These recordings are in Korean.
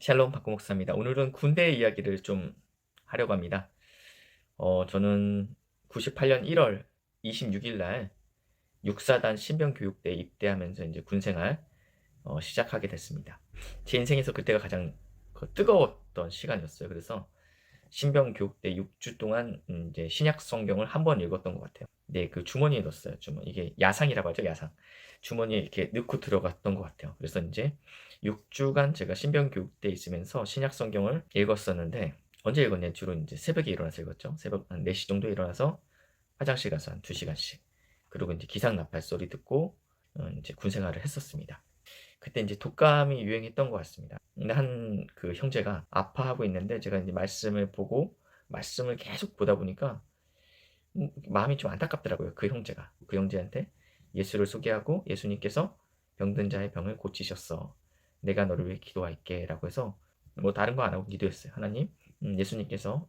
샬롬 박구 목사입니다. 오늘은 군대 이야기를 좀 하려고 합니다. 저는 98년 1월 26일 날 육사단 신병교육대에 입대하면서 이제 군생활 시작하게 됐습니다. 제 인생에서 그때가 가장 뜨거웠던 시간이었어요. 그래서 신병교육대 6주 동안 이제 신약 성경을 한 번 읽었던 것 같아요. 네, 그 주머니에 넣었어요. 주머니. 이게 야상이라고 하죠, 야상. 주머니에 이렇게 넣고 들어갔던 것 같아요. 그래서 이제 6주간 제가 신병교육대에 있으면서 신약 성경을 읽었었는데, 언제 읽었냐? 주로 이제 새벽에 일어나서 읽었죠. 새벽 한 4시 정도에 일어나서 화장실 가서 한 2시간씩. 그리고 이제 기상 나팔 소리 듣고 이제 군 생활을 했었습니다. 그때 이제 독감이 유행했던 것 같습니다. 근데 한 그 형제가 아파하고 있는데 제가 이제 말씀을 보고 말씀을 계속 보다 보니까 마음이 좀 안타깝더라고요. 그 형제가. 그 형제한테 예수를 소개하고 예수님께서 병든 자의 병을 고치셨어. 내가 너를 위해 기도할게. 라고 해서 뭐 다른 거 안 하고 기도했어요. 하나님, 예수님께서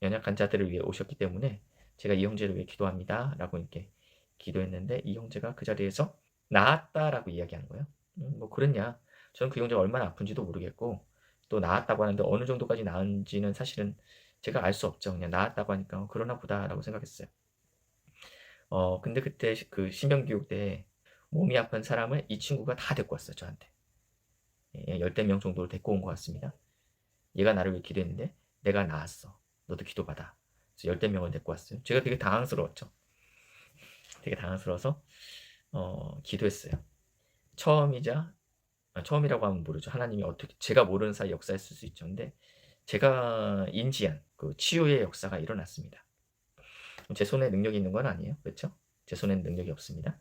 연약한 자들을 위해 오셨기 때문에 제가 이 형제를 위해 기도합니다. 라고 이렇게 기도했는데 이 형제가 그 자리에서 나았다라고 이야기하는 거예요. 뭐 그랬냐. 저는 그 형제가 얼마나 아픈지도 모르겠고 또 나았다고 하는데 어느 정도까지 나은지는 사실은 제가 알 수 없죠. 그냥 나았다고 하니까 그러나 보다라고 생각했어요. 근데 그때 그 신병교육 때 몸이 아픈 사람을 이 친구가 다 데리고 왔어요, 저한테. 예, 열댓 명 정도를 데리고 온 것 같습니다. 얘가 나를 위해 기도했는데 내가 나았어. 너도 기도받아. 그래서 열댓 명을 데리고 왔어요. 제가 되게 당황스러웠죠. 되게 당황스러워서 기도했어요. 처음이자 처음이라고 하면 모르죠. 하나님이 어떻게 제가 모르는 사이 역사했을 수 있죠. 근데 제가 인지한 그 치유의 역사가 일어났습니다. 제 손에 능력이 있는 건 아니에요. 그렇죠? 제 손에는 능력이 없습니다.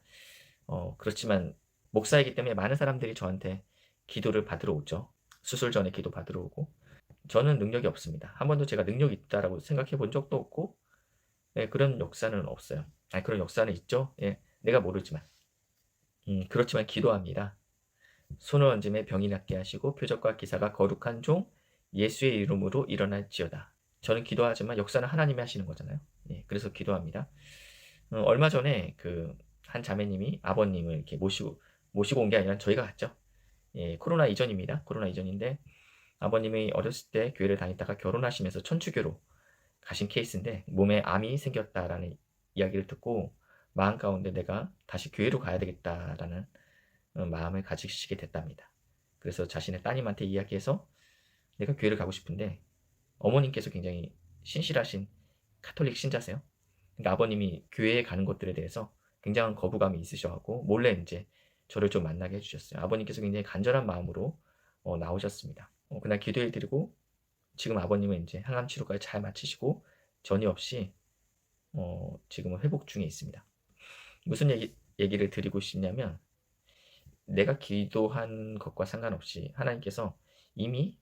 그렇지만 목사이기 때문에 많은 사람들이 저한테 기도를 받으러 오죠. 수술 전에 기도 받으러 오고 저는 능력이 없습니다. 한 번도 제가 능력이 있다라고 생각해 본 적도 없고 예, 그런 역사는 없어요. 아니, 그런 역사는 있죠. 예, 내가 모르지만 그렇지만 기도합니다. 손을 얹음에 병이 낫게 하시고 표적과 기사가 거룩한 종 예수의 이름으로 일어날지어다. 저는 기도하지만 역사는 하나님이 하시는 거잖아요. 예, 그래서 기도합니다. 얼마 전에 그 한 자매님이 아버님을 이렇게 모시고 온 게 아니라 저희가 갔죠. 예, 코로나 이전입니다. 코로나 이전인데 아버님이 어렸을 때 교회를 다니다가 결혼하시면서 천주교로 가신 케이스인데 몸에 암이 생겼다라는 이야기를 듣고 마음 가운데 내가 다시 교회로 가야 되겠다라는 마음을 가지시게 됐답니다. 그래서 자신의 따님한테 이야기해서 내가 교회를 가고 싶은데 어머님께서 굉장히 신실하신 카톨릭 신자세요. 그러니까 아버님이 교회에 가는 것들에 대해서 굉장한 거부감이 있으셔갖고 몰래 이제 저를 좀 만나게 해주셨어요. 아버님께서 굉장히 간절한 마음으로 나오셨습니다. 그날 기도해드리고 지금 아버님은 이제 항암 치료까지 잘 마치시고 전이 없이 지금은 회복 중에 있습니다. 무슨 얘기를 드리고 싶냐면 내가 기도한 것과 상관없이 하나님께서 이미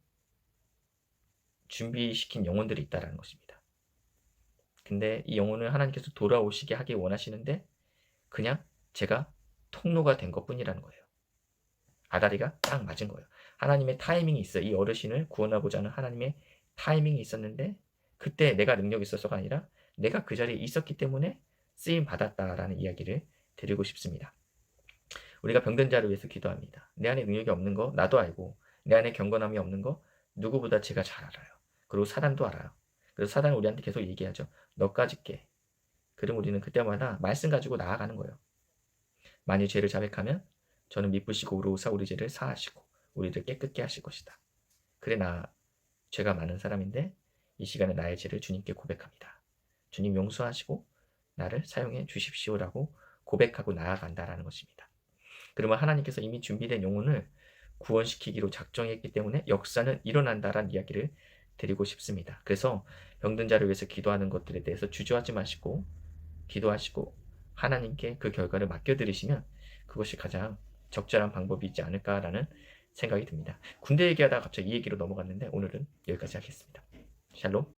준비시킨 영혼들이 있다라는 것입니다. 근데 이 영혼을 하나님께서 돌아오시게 하기 원하시는데 그냥 제가 통로가 된 것뿐이라는 거예요. 아다리가 딱 맞은 거예요. 하나님의 타이밍이 있어요. 이 어르신을 구원하고자 하는 하나님의 타이밍이 있었는데 그때 내가 능력이 있어서가 아니라 내가 그 자리에 있었기 때문에 쓰임 받았다라는 이야기를 드리고 싶습니다. 우리가 병든 자를 위해서 기도합니다. 내 안에 능력이 없는 거 나도 알고 내 안에 경건함이 없는 거 누구보다 제가 잘 알아요. 그리고 사단도 알아요. 그래서 사단은 우리한테 계속 얘기하죠. 너까지 깨. 그럼 우리는 그때마다 말씀 가지고 나아가는 거예요. 만일 죄를 자백하면 저는 미쁘시고 의로우사 우리 죄를 사하시고 우리를 깨끗게 하실 것이다. 그래 나 죄가 많은 사람인데 이 시간에 나의 죄를 주님께 고백합니다. 주님 용서하시고 나를 사용해 주십시오라고 고백하고 나아간다라는 것입니다. 그러면 하나님께서 이미 준비된 영혼을 구원시키기로 작정했기 때문에 역사는 일어난다라는 이야기를 드리고 싶습니다. 그래서 병든 자를 위해서 기도하는 것들에 대해서 주저하지 마시고 기도하시고 하나님께 그 결과를 맡겨드리시면 그것이 가장 적절한 방법이지 않을까라는 생각이 듭니다. 군대 얘기하다가 갑자기 이 얘기로 넘어갔는데 오늘은 여기까지 하겠습니다. 샬롬.